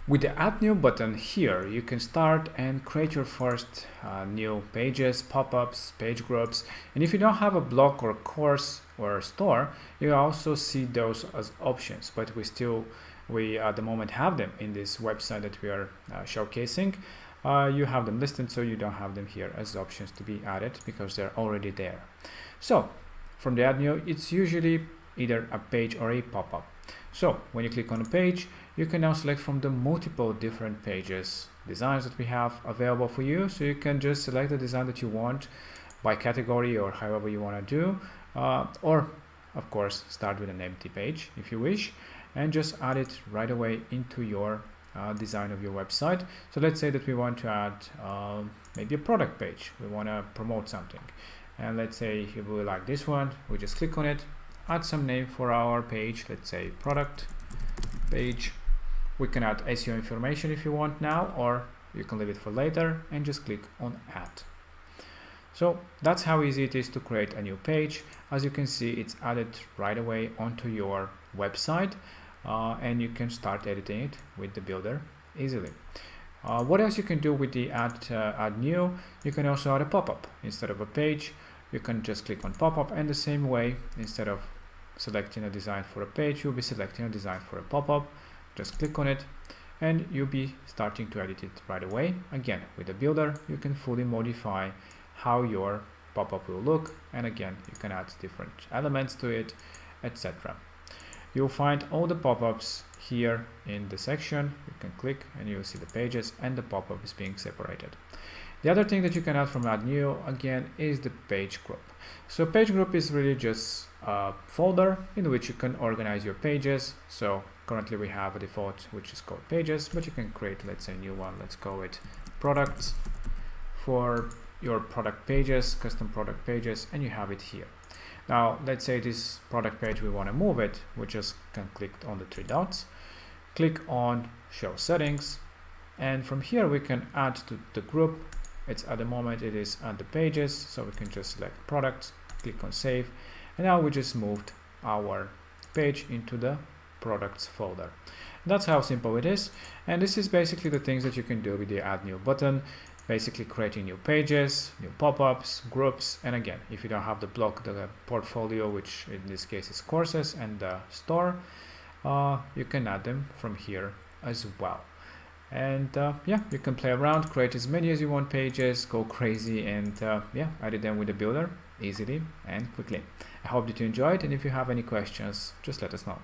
With the Add New button here, you can start and create your first new pages, pop-ups, page groups. And if you don't have a blog or course or store, you also see those as options. But we at the moment have them in this website that we are showcasing. You have them listed, so you don't have them here as options to be added because they're already there. So from the Add New, it's usually either a page or a pop-up. So when you click on a page, you can now select from the multiple different pages designs that we have available for you. So you can just select the design that you want by category or however you want to do, or of course start with an empty page if you wish, and just add it right away into your design of your website. So let's say that we want to add maybe a product page. We want to promote something, and let's say if we like this one, we just click on it, add some name for our page, let's say product page. We can add SEO information if you want now, or you can leave it for later and just click on add. So that's how easy it is to create a new page. As you can see, it's added right away onto your website, and you can start editing it with the builder easily. What else you can do with the add new? You can also add a pop-up instead of a page. You can just click on pop-up, and the same way, instead of selecting a design for a page, you'll be selecting a design for a pop-up. Just click on it and you'll be starting to edit it right away. Again, with the builder, you can fully modify how your pop-up will look, and again, you can add different elements to it, etc. You'll find all the pop-ups here in the section. You can click and you'll see the pages, and the pop-up is being separated. The other thing that you can add from Add New again is the page group. So page group is really just a folder in which you can organize your pages. So currently we have a default which is called pages, but you can create, let's say, a new one. Let's call it products for your product pages, custom product pages, and you have it here. Now let's say this product page, we want to move it. We just can click on the three dots, click on show settings, and from here we can add to the group. It's at the moment it is at the pages, so we can just select products, click on save, and now we just moved our page into the products folder. That's how simple it is, and this is basically the things that you can do with the Add New button. Basically creating new pages, new pop-ups, groups, and again, if you don't have the blog, the portfolio, which in this case is courses, and the store, you can add them from here as well. And yeah, you can play around, create as many as you want pages, go crazy, and yeah, edit them with the builder easily and quickly. I hope that you enjoyed, and if you have any questions, just let us know.